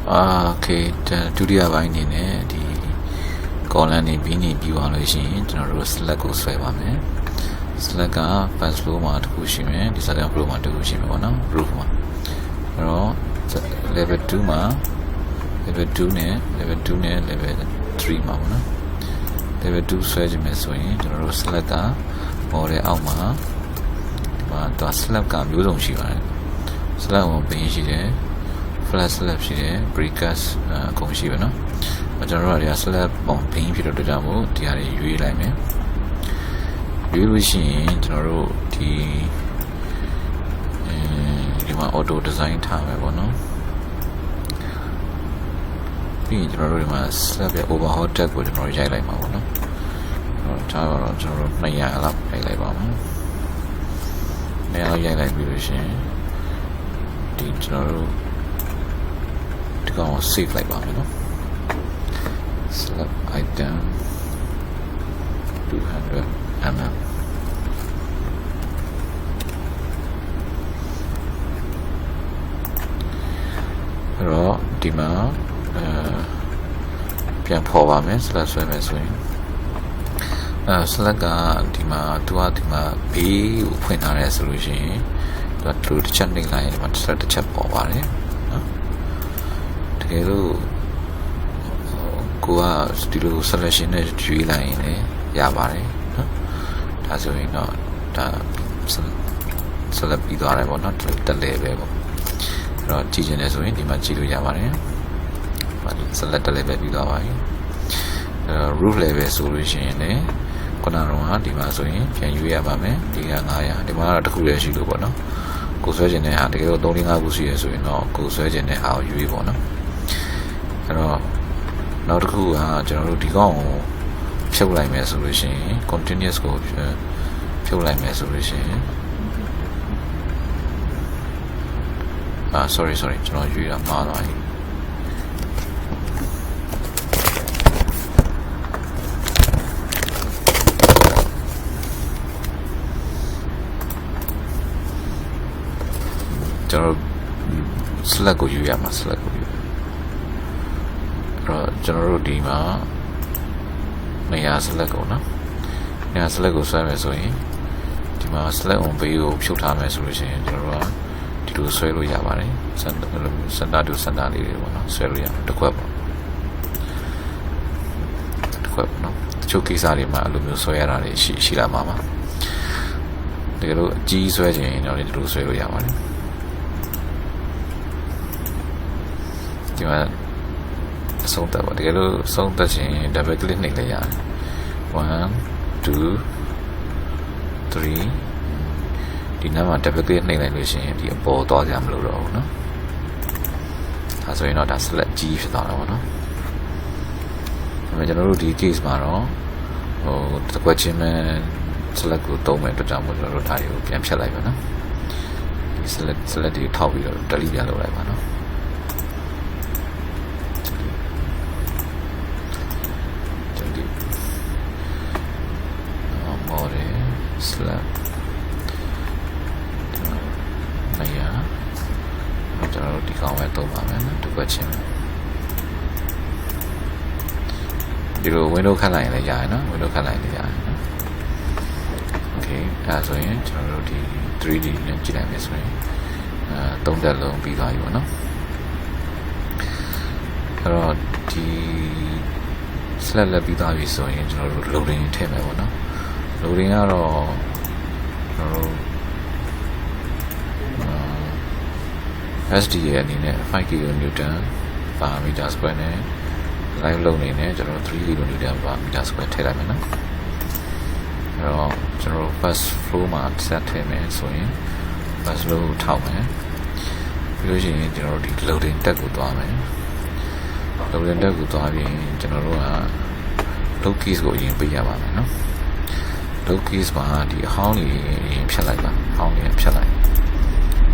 Okay, due to our in the colony being viewation, general slack goes favor me. Slacka, pass flow mat Kushime, the southern flow mat Kushime, roof. Level 2 ma, level 2 ne, level 2 ne, level 3 ma. Level 2 swedge messwing, general slacka, or the alma, but the slap can use on Shiva. Slap on being she there. Flat slab ရှိတယ် breakers ကုန်ရှိပဲเนาะကျွန်တော်တို့က slab ပုံဘင်းဖြစ်တော့ကြောင့်မို့ဒီဟာတွေရွေးလိုက်မယ်ရွေးလို့ရှိရင်ကျွန်တော်တို့ဒီမှာ auto design ထားမယ်ပေါ့နော်ပြီးရင်ကျွန်တော်တို့ဒီမှာ slab ရဲ့ overhaul tag ကိုကျွန်တော်ရိုက်လိုက်မှာပေါ့နော်ဒါတော့ကျွန်တော်တို့200လောက်ရိုက်လိုက်ပါမယ်200လောက်ရိုက်လိုက်ပြီးလို့ရှိရင်ဒီကျွန်တော်တို့save like that, you know. Slab item 200 mm. Rồi, đi màပြန်ဖော်ပါမယ် slab ဆွဲမယ်ဆိုရင်slab ကဒီမှာသူကဒီမှာဘေးကိုဖွင့်ထားရဲဆိုလို့ရှိရင်သူတစ်ချက်နှိပ်လိုက်ရင်ဒီမှာ slab တစ်ချက်ပေါ်ပါတယ်တကယ်လို့ကိုကဒီလို selection နဲ့ရွေးလိုက်ရင်လည်းရပါတယ်နော်ဒါဆိုရင်တော့ဒါ select ပြီးသွားတယ်ပေါ့နော်တက်လေပဲပေါ့အဲ့တော့ကြည့်ချင်တယ်ဆိုရင်ဒီမှာကြည့်လို့ရပါတယ် select တက်လေပဲပြီးသွားပါပြီroof level ဆိုလို့ရှိရင်လည်းခုနကတော့ဒီမှာဆိုရင်ပြန်ရွေးရပါမယ်ဒီက900ဒီမှာတော့တစ်ခုလည်းရှိလို့ပေါ့နော်ကိုဆွဲခြင်းတဲ့ဟာတကယ်လို့3 5ခုရှိရဆိုရင်တော့ကိုဆွဲခြင်းတဲ့ဟာကိုရွေးပေါ့နော်အဲ့တော့နောက်တစ်ခုကကျွန်တော်တို့ဒီကောင်ကိုဖြုတ်လိုက်မယ်ဆိုလို့ရှိရင် continuous ကိုဖြုတ်လိုက်မယ်ဆိုလို့ရှိရင်sorry ကျွန်တော်ရွေးတာမှားသွားပြီကျွန်တော် select ကိုယူရမှာ select ကိုယူအဲ့တော့ကျွန်တော်တို့ဒီမှာ200 select ကိုနော်200 select ကိုဆွဲမယ်ဆိုရင်ဒီမှာ select on page ကိုဖြုတ်ထားမယ်ဆိုလို့ရှိရင်ကျွန်တော်တို့ကဒီလိုဆွဲလို့ရပါတယ်စင်တာတူစင်တာလေးတွေပေါ့နော်ဆွဲလို့ရတစ်ခွက်ပေါ့တစ်ခွက်ပေါ့နော်တချို့ကိစ္စတွေမှာအဲ့လိုမျိုးဆွဲရတာတွေရှိလာမှာပါတကယ်လို့အကြီးဆွဲခြင်းတော့ဒီလိုဆွဲလို့ရပါတယ်ဒီမှာဆုံးသက်ပါတကယ်လို့ဆုံးသက်ခြင်း double click နှိပ်လိုက်ရတယ်1 2 3ဒီနားမှာ double click နှိပ်လိုက်လို့ရှိရင်ဒီအပေါ်သွားကြမလို့တော့ဘူးเนาะဒါဆိုရင်တော့ဒါ select ကြီးဖြစ်သွားတာပေါ့နော်ဒါပေမဲ့ကျွန်တော်တို့ဒီ case မှာတော့တစ်ခွက်ချင်းပဲ select ကိုတုံးမယ်အတွက်ကြောင့်မို့ကျွန်တော်တို့ဒါတွေကိုပြန်ဖြတ်လိုက်ပါနော်ဒီ select တွေထောက်ပြီးတော့ delete ပြန်လုပ်လိုက်ပါနော်slab ကျွန်တော်တို့ဒီကောင်ပဲသုံးပါမယ်နော်တစ်ခွက်ချင်းဒီလို window ခတ်လိုက်ရင်လည်းရတယ်နော် window ခတ်လိုက်ရင်လည်းရတယ်နော် okay ဒါဆိုရင်ကျွန်တော်တို့ဒီ 3D နဲ့ကြည့်လိုက်မယ်ဆိုရင်သုံးသက်လုံးပြီးသွားပြီပေါ့နော်အဲ့တော့ဒီ slab လည်းပြီးသွားပြီဆိုရင်ကျွန်တော်တို့ loading ထည့်မယ်ပေါ့နော်loading ကတော့ကျွန်တော်တို့SD ရဲ့အနေနဲ့5 kN per meter square နဲ့ live load နေနဲ့ကျွန်တော်3 kN per meter square ထည့်လိုက်မယ်နော်အဲ့တော့ကျွန်တော်တို့ first flow မှာ set ထည့်မယ်ဆိုရင် first flow ကိုထောက်မယ်ပြီးလို့ရှိရင်ကျွန်တော်တို့ဒီ loading tab ကိုသွားမယ် loading tab ကိုသွားပြီးကျွန်တော်တို့က load keys ကိုအရင်ပေးရပါမယ်နော်load keys မှာဒီအဟောင်းလေးရင်ဖြတ်လိုက်ပါအဟောင်းလေးဖြတ်လိုက်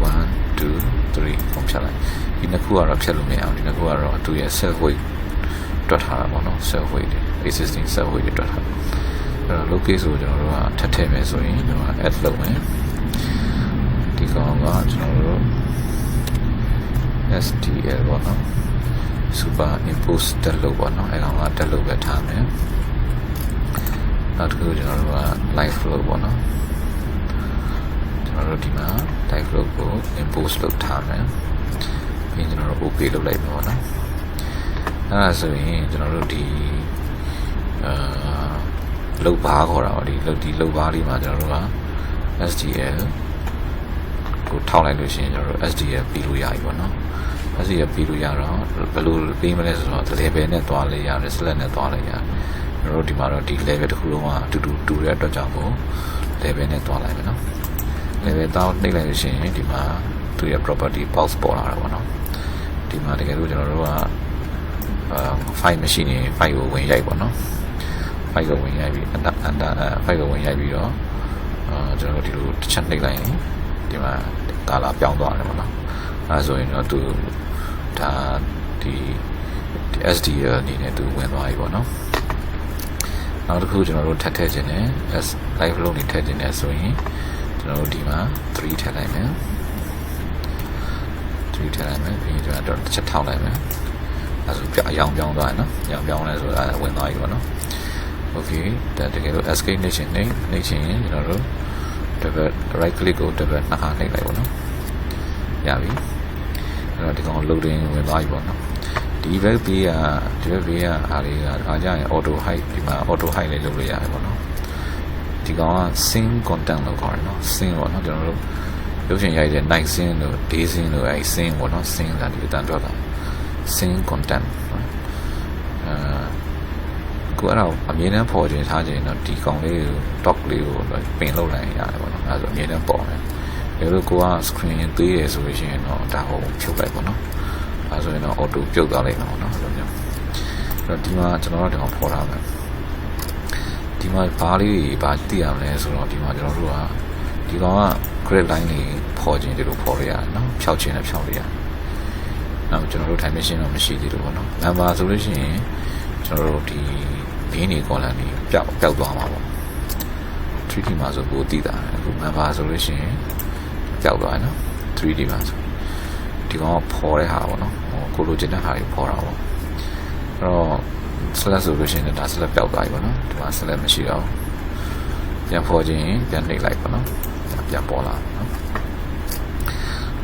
1 2 3ပုံဖြတ်လိုက်ဒီနှစ်ခုကတော့ဖြတ်လို့မရအောင်ဒီနှစ်ခုကတော့သူရဲ့ self weight တွက်ထားတာပေါ့နော် self weight တွေ existing self weight တွေတွက်ထားအဲ့တော့ load case ကိုကျွန်တော်တို့ကထပ်ထည့်မယ်ဆိုရင်ကျွန်တော်က add လုပ်မယ်ဒီကောင်ကကျွန်တော်တို့ STL ပေါ့နော် super impose တက်လို့ပေါ့နော်အဲ့ကောင်ကတက်လို့ပဲထားမယ်နောက်တစ်ခုကျွန်တော်တို့က live flow ပေါ့နော်ကျွန်တော်တို့ဒီမှာ live flow ကို impose လုပ်ထားမယ်ပြီးကျွန်တော်တို့ okay လုပ်လိုက်မယ်ပေါ့နော်အဲ့ဒါဆိုရင်ကျွန်တော်တို့ဒီလုတ်ဘာခေါ်တာပေါ့ဒီလုတ်ဘာလေးမှာကျွန်တော်တို့က SDL ကိုထောက်လိုက်လို့ရှိရင်ကျွန်တော်တို့ SDL ပြီးလို့ရပြီပေါ့နော် SDL ပြီးလို့ရတော့ဘယ်လိုပြီးမလဲဆိုတော့ level နဲ့တွားလိုက်ရတယ် select နဲ့တွားလိုက်ရတယ်ကျွန်တော်တို့ဒီမှာတော့ဒီ level တစ်ခုလုံးကအတူတူတဲ့အတွက်ကြောင့်ကို level နဲ့တွားလိုက်မယ်နော် level တောင်းနှိပ်လိုက်လို့ရှိရင်ဒီမှာသူရဲ့ property box ပေါ်လာတာပေါ့နော်ဒီမှာတကယ်လို့ကျွန်တော်တို့ကfile မရှိရင် file ကိုဝင်ရိုက်ပေါ့နော် file ကိုဝင်ရိုက်ပြီး file ကိုဝင်ရိုက်ပြီးတော့ကျွန်တော်တို့ဒီလိုတစ်ချက်နှိပ်လိုက်ရင်ဒီမှာကာလာပြောင်းသွားတယ်ပေါ့နော်အဲဆိုရင်တော့သူဒါဒီ SDL အနေနဲ့သူဝင်သွားပြီပေါ့နော်နောက်တစ်ခုကျွန်တော်တို့ထပ်ထည့်ခြင်းနဲ့ live load နေထည့်ခြင်းနဲ့ဆိုရင်ကျွန်တော်တို့ဒီမှာ3ထည့်လိုက်မယ်3ထည့်လိုက်မယ်ပြီးရင်ကျွန်တော်တစ်ချက်ထောက်လိုက်မယ်အဲဆိုအရောင်ပြောင်းသွားတယ်နော်အရောင်ပြောင်းလဲဆိုတော့ဝင်သွားပြီပေါ့နော် okay ဒါတကယ်လို့ escape နေခြင်းနေခြင်းရင်ကျွန်တော်တို့ double right click ကို double နှစ်ခါနှိပ်လိုက်ပေါ့နော်ရပြီအဲ့တော့ဒီကောင် loading ဝင်သွားပြီပေါ့နော်ဒီဘက်ဘေးကအားလေးကအားကြရင် auto hide ဒီမှာ auto hide လေးလုပ်လို့ရတယ်ပေါ့နော်ဒီကောင်က sync content လို့ခေါ်တယ်နော် sync ပေါ့နော်ကျွန်တော်တို့ရုပ်ရှင်ရိုက်တဲ့ night scene တို့ day scene တို့အဲ့ sync ပေါ့နော် sync ဆိုတာဒီအတန်းတော့တာ sync content ကိုအဲ့တော့အမြင်နဲ့ပေါ်ခြင်းထားခြင်းတော့ဒီကောင်လေးကို top လေးကိုပင်လောက်လိုက်ရတယ်ပေါ့နော်အဲ့ဒါဆိုအမြင်နဲ့ပေါ်တယ်ဒါလို့ကိုက screen သေးတယ်ဆိုလို့ရှိရင်တော့ဒါဟိုဖြုတ်လိုက်ပေါ့နော်ဒါဆိုရင်တော့ auto ပြုတ်သွားလိုက်မှာပေါ့နော်အဲ့လိုမျိုးအဲ့တော့ဒီမှာကျွန်တော်တို့တော့ပေါ်လာမယ်ဒီမှာဘာလေးဘာသိရမလဲဆိုတော့ဒီမှာကျွန်တော်တို့ကဒီကောင်က grid line လေးပေါ်ခြင်းဒီလိုပေါ်ရရတယ်နော်ဖြောက်ခြင်းနဲ့ဖြောက်လို့ရတယ်နောက်ကျွန်တော်တို့ dimension တော့မရှိသေးဘူးပေါ့နော် number ဆိုလို့ရှိရင်ကျွန်တော်တို့ဒီဘင်းနေ column တွေပျောက်သွားမှာပေါ့ 3D မှာဆိုပိုသိတာအခု number ဆိုလို့ရှိရင်ပျောက်သွားတယ်နော် 3D မှာဆိုဒီကောင်ကပေါ်တဲ့ဟာပေါ့နော်ကိုလိုချင်တဲ့ဟာကြီးပေါ်တာပေါ့အဲ့တော့ select ဆိုလို့ရှိရင်ဒါ select ပျောက်သွားပြီပေါ့နော်ဒီမှာ select မရှိတော့ပြန်ပေါ်ခြင်းပြန်နှိပ်လိုက်ပေါ့နော်ပြန်ပေါ်လာနော်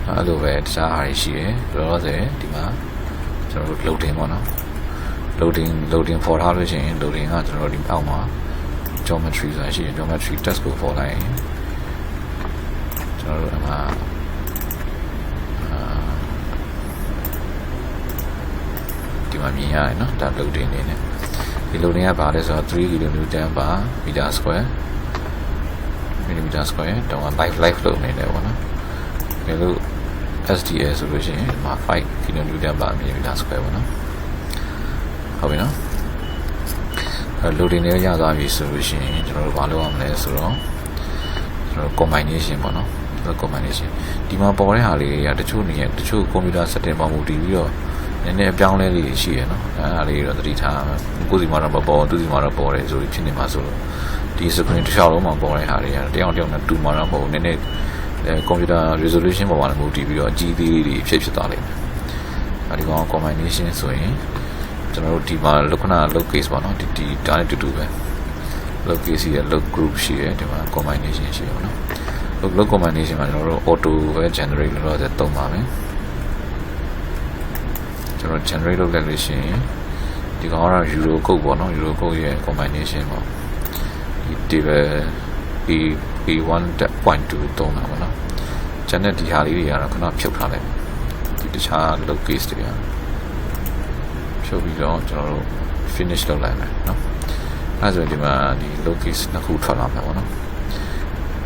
အဲ့လိုပဲတခြားဟာတွေရှိတယ်လောလောဆယ်ဒီမှာကျွန်တော်တို့ loading ပေါ့နော် loading ပေါ်ထားလို့ရှိရင် loading ကကျွန်တော်တို့ဒီအောက်မှာ geometry ဆိုတာရှိရင် geometry text ကိုပေါ်လိုက်ရင်ကျွန်တော်တို့အမှဒီမှာမြင်ရတယ်နော်ဒါ loading နေနဲ့ဒီ loading ကဘာလဲဆိုတော့3 kN/m² တော့ live load နေတယ်ပေါ့နော်ဒါလို့ SDL ဆိုလို့ရှိရင်ဒီမှာ5 kN/m² ပေါ့နော်ဟုတ်ပြီနော်loading တွေရသွားပြီဆိုလို့ရှိရင်ကျွန်တော်တို့ဘာလုပ်ရမလဲဆိုတော့ကျွန်တော် combination ပေါ့နော် combination ဒီမှာပေါ်တဲ့ဟာလေးတွေကတချို့ကွန်ပျူတာ setting ပေါ်မူတည်ပြီးတော့နည်းနည်းအပြောင်းလဲလေးရှိရနော်အဲအားလေးတော့သတိထားကိုယ်စီမှာတော့မပေါ်သူစီမှာတော့ပေါ်တယ်ဆိုပြီးဖြစ်နေမှာဆိုလို့ဒီ screen တစ်လျှောက်လုံးမှာပေါ်တဲ့ဟာတွေကတယောက်နဲ့တူမှာတော့မဟုတ်နည်းနည်းကွန်ပျူတာ resolution ပေါ်မှာလည်းမူတည်ပြီးတော့အကြီးသေးလေးတွေဖြစ်သွားလိမ့်မယ်အဲဒီကောင် combination ဆိုရင်ကျွန်တော်တို့ဒီမှာလက္ခဏာ log case ပေါ့နော်ဒီဒါနဲ့တူပဲ log case ရဲ့ log group ရှိတယ်ဒီမှာ combination ရှိတယ်ပေါ့နော် log combination မှာကျွန်တော်တို့ auto ပဲ generate လို့တော့သုံးပါမယ်ကျွန်တော် generate လုပ်လိုက်လို့ရှိရင်ဒီကောင်ကတော့ euro code ပေါ့နော် euro code ရဲ့ combination ပေါ့ဒီ table A1.2 သုံးတာပေါ့နော်ကျန်တဲ့ဒီဟာလေးတွေကတော့ခဏဖြုတ်ထားလိုက်ဒီတခြား log case တွေကဖြုတ်ပြီးတော့ကျွန်တော်တို့ finish လုပ်လိုက်မယ်เนาะအဲဆိုဒီမှာဒီ log case နှစ်ခုထွက်လာမှာပေါ့နော်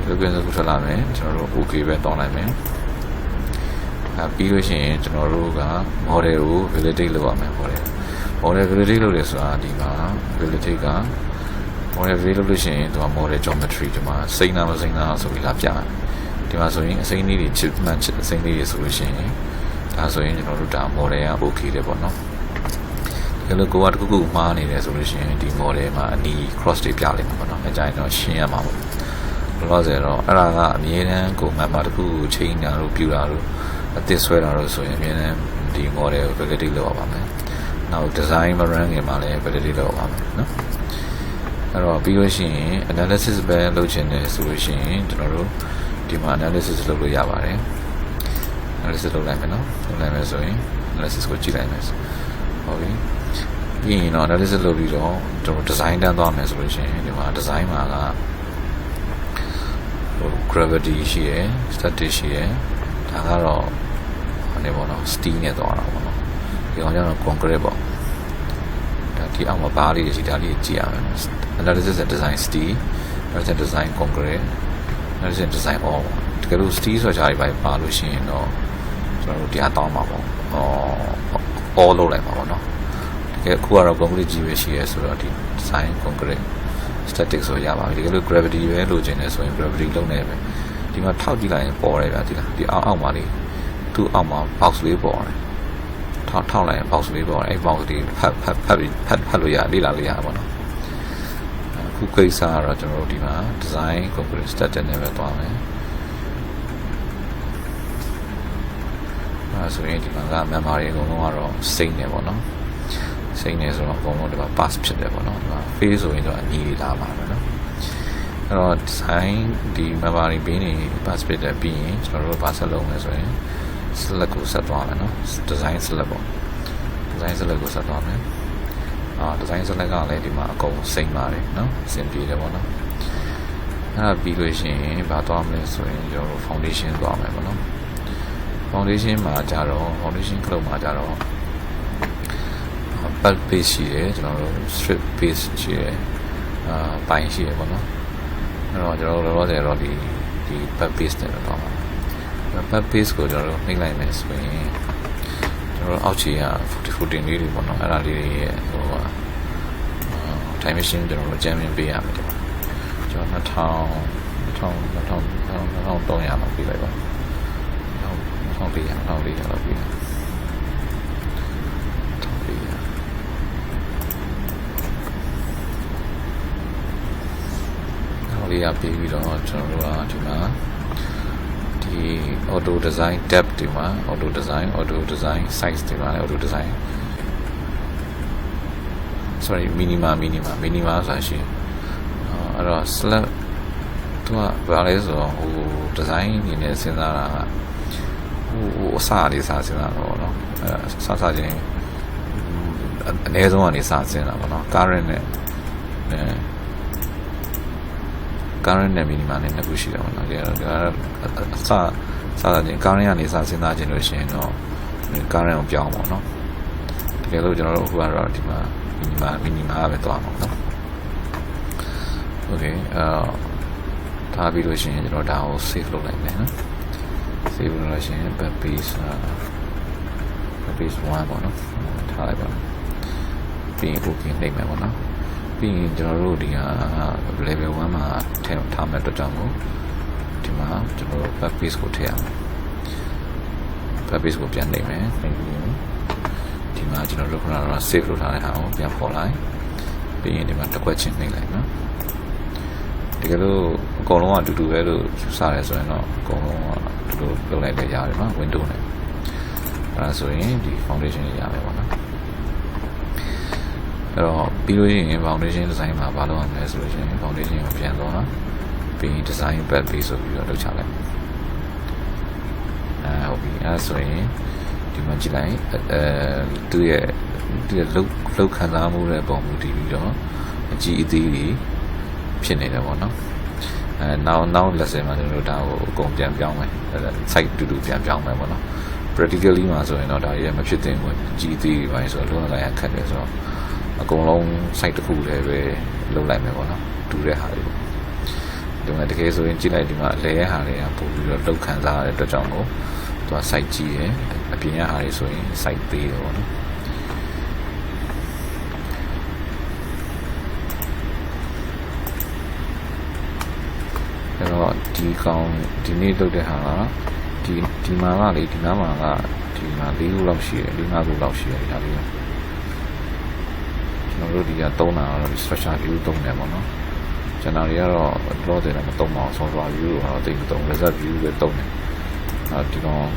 log case နှစ်ခုထွက်လာမယ်ကျွန်တော်တို့ okay ပဲတောင်းလိုက်မယ်ပြီးလို့ရှိရင်ကျွန်တော်တို့က model ကို validate လုပ်ရမယ် model validate လုပ်တယ်ဆိုတာဒီမှာ validate က model validate လုပ်လို့ရှိရင်ဒီမှာ model geometry ဒီမှာစိမ့်နာမစိမ့်နာဆိုပြီးလာပြတယ်ဒီမှာဆိုရင်အစိမ်းလေးတွေချစ်မှန်ချစ်အစိမ်းလေးတွေဆိုလို့ရှိရင်ဒါဆိုရင်ကျွန်တော်တို့ဒါ model က okay တယ်ပေါ့နော်ဒီလိုကိုကတခုခုမှားနေတယ်ဆိုလို့ရှိရင်ဒီ model မှာအနီး cross တွေပြလိုက်မှာပေါ့နော်အကြိုင်တော့ရှင်းရမှာပေါ့ဘယ်လိုလဲဆိုတော့အဲ့ဒါကအမြဲတမ်းကို member တခုကိုချိန်တာလို့ပြူတာလို့အသစ်ဆွဲတာလို့ဆိုရင်အမြဲတမ်းဒီ model ကို validate လုပ်ရပါမယ် နောက် design မ run ခင်မှာလည်း validate လုပ်ပါမယ်နော်အဲ့တော့ပြီးလို့ရှိရင် analysis ပဲလုပ်ချင်တယ်ဆိုလို့ရှိရင်ကျွန်တော်တို့ဒီမှာ analysis လုပ်လို့ရပါတယ် analysis လုပ်လိုက်မယ်နော်လုပ်လိုက်မယ်ဆိုရင် analysis ကိုကြည့်လိုက်မယ်ဟုတ်ပြီပြီးရင်တော့ analysis လုပ်ပြီးတော့ကျွန်တော် design တန်းသွားမယ်ဆိုလို့ရှိရင်ဒီမှာ design မှာကgravity ရှိရယ် static ရှိရယ်ဒါကတော့အနေပေါ့နော် steel နဲ့သွားတာပေါ့နော်ဒီကောင်ကျတော့ concrete ပေါ့ဒါဒီအောက်မှာဘားလေးရှိဒါလေးကြည့်ရမယ် analysis and design steel analysis and design concrete analysis and design all တကယ်လို့ steel ဆိုကြတွေပါလို့ရှိရင်တော့ကျွန်တော်တို့တရားတောင်းမှာပေါ့all လုပ်လိုက်မှာပေါ့နော်တကယ်အခုကတော့ concrete ကြီးပဲရှိရဲဆိုတော့ဒီ design concrete static ဆိုရပါပြီတကယ်လို့ gravity ပဲလိုချင်တယ်ဆိုရင် gravity လုံးနေပဲဒီမှာထောက်ကြည့်လိုက်ရင်ပေါ်တယ်ဗျာဒီလားဒီအောက်မှာလေးသူ့အောက်မှာ box လေးပေါ်တယ်ထောက်လိုက်ရင် box လေးပေါ်တယ်အဲ့ box လေးဖတ်လို့ရလေ့လာလို့ရပါတော့အခုကိစ္စကတော့ကျွန်တော်တို့ဒီမှာ design concrete static နဲ့ပဲသွားမယ်အဲ့ဆိုရင်ဒီမှာက Myanmar တွေအကုန်လုံးကတော့စိတ်နေပေါ့နော်စိတ်နေဆိုတော့အကုန်လုံးဒီမှာ pass ဖြစ်တယ်ပေါ့နော်ဒီမှာ face ဆိုရင်တော့အညီလာပါမယ်နော်အဲ့တော့ design ဒီ Myanmar တွေဘေးနေ pass ဖြစ်တယ်ပြီးရင်ကျွန်တော်တို့ဘာဆက်လုပ်မလဲဆိုရင် select ကိုဆက်သွားမယ်နော် design select ပေါ့ design select ကိုဆက်သွားမယ်design select ကလည်းဒီမှာအကုန်စိတ်ပါတယ်နော်အဆင်ပြေတယ်ပေါ့နော်အဲ့ဒါပြီးလို့ရှိရင်ဘာသွားမလဲဆိုရင်ကျွန်တော်တို့ foundation သွားမယ်ပေါ့နော် foundation မှာကြတော့ foundation ကလုံးမှာကြတော့ back base ရှိတယ်ကျွန်တော်တို့ strip base ရှိတယ်ပိုင်းရှိတယ်ပေါ့နော်အဲ့တော့ကျွန်တော်တို့လောလောဆယ်တော့ဒီ back base နဲ့တော့မှာ back base ကိုကျွန်တော်တို့နှိပ်လိုက်မယ်ဆိုရင်ကျွန်တော်တို့အောက်ခြေက14လေးတွေပေါ့နော်အဲ့ဒါလေးတွေရဲ့ဟိုtime machine ကျွန်တော်တို့ jamming ပေးရမယ်ဒီမှာကျွန်တော်2300လောက်ပေးလိုက်ပါ1400လောက်ပေးလိုက်လေးရပြီးပြီးတော့ကျွန်တော်တို့ကဒီမှာဒီ auto design tab ဒီမှာ auto design size ဒီမှာ auto design sorry minima ဆိုတာရှိအဲ့တော့ select သူကဘာလဲဆိုတော့ဟို design အနေနဲ့စဉ်းစားတာကဟိုအစလေးစဉ်းစားတော့เนาะအဲ့စချင်းအနည်းဆုံးကနေစစဉ်းစားပါเนาะ current နဲ့current နဲ့ minima နဲ့နှစ်ခုရှိတယ်ပေါ့နော်ဒါစချင်း current ကနေစစဉ်းစားခြင်းလို့ရှိရင်တော့ current ကိုပြောင်းပါတော့တကယ်လို့ကျွန်တော်တို့အခုကတော့ဒီမှာ minima ပဲသွားမှာနော် okay ထားပြီးလို့ရှိရင်ကျွန်တော်ဒါကို save လုပ်လိုက်မယ်နော် save လုပ်လို့ရှိရင် back page 1ပေါ့နော်ထားလိုက်ပါပြီးရင် okay နှိပ်မယ်ပေါ့နော်ပြီးရင်ကျွန်တော်တို့ဒီဟာ level 1မှာထည့်ထားမဲ့အတွက်ကြောင့်ဒီမှာကျွန်တော်တို့ back page ကိုထည့်ရမယ် back page ကိုပြန်နှိပ်မယ်နှိပ်ပြီးဒီမှာကျွန်တော်တို့ခဏတော့ save လုပ်ထားတဲ့ဟာကိုပြန်ပေါ်လိုက်ပြီးရင်ဒီမှာတစ်ခွက်ချင်းနှိပ်လိုက်နော်တကယ်လို့အကုန်လုံးကအတူတူပဲလို့ယူဆရဲဆိုရင်တော့အကုန်လုံးကတူတူလုပ်လိုက်တဲ့ရတယ်နော် window နဲ့အဲဒါဆိုရင်ဒီ foundation ရမယ်ပေါ့နော်အဲ့တော့ပြီးလို့ရှိရင် foundation design မှာဘာလုပ်ရမလဲဆိုလို့ရှိရင် foundation ကိုပြန်သွားပြီး design back page ဆိုပြီးတော့လုပ်ချလိုက်ဟုတ်ပြီအဲ့ဆိုရင်ဒီမှာကြည့်လိုက်သူရဲ့လောက်ခံစားမှုတဲ့ပုံမူတည်ပြီးတော့အကြည့်အသေးကြီးဖြစ်နေတယ်ပေါ့နော်နောက် lesson မှာကျွန်တော်တို့ဒါကိုအကုန်ပြန်ပြောင်းမယ် site တူပြန်ပြောင်းမယ်ပေါ့နော် practically မှာဆိုရင်တော့ဒါရဲ့မဖြစ်သင့်ဘူးကြည်သေးပိုင်းဆိုတော့လုံးဝလိုက်ခက်တယ်ဆိုတော့အကုန်လုံး site တစ်ခုလည်းပဲလုပ်လိုက်မယ်ပေါ့နော်တူတဲ့ဟာတွေဒီမှာတကယ်ဆိုရင်ကြည့်လိုက်ဒီမှာလဲရဲ့ဟာတွေကပို့ပြီးတော့လောက်ခံစားရတဲ့အတွက်ကြောင့်ကိုသူက site ကြီးရယ်အပြင်ရဟာတွေဆိုရင် site သေးတယ်ပေါ့နော်အဲ့တော့ဒီနေ့လုပ်တဲ့ဟာကဒီမှာကလေဒီနားမှာကဒီမှာ၄ခုလောက်ရှိတယ်၅ခုလောက်ရှိတယ်ဒါလေးကျွန်တော်တို့ဒီကသုံးတာကတော့ structure view သုံးတယ်ပေါ့နော်ကျွန်တော်တွေကတော့ load တယ်မသုံးပါဘူး software view ကတော့တိတ်မသုံး result view ပဲသုံးတယ်ဒီတော့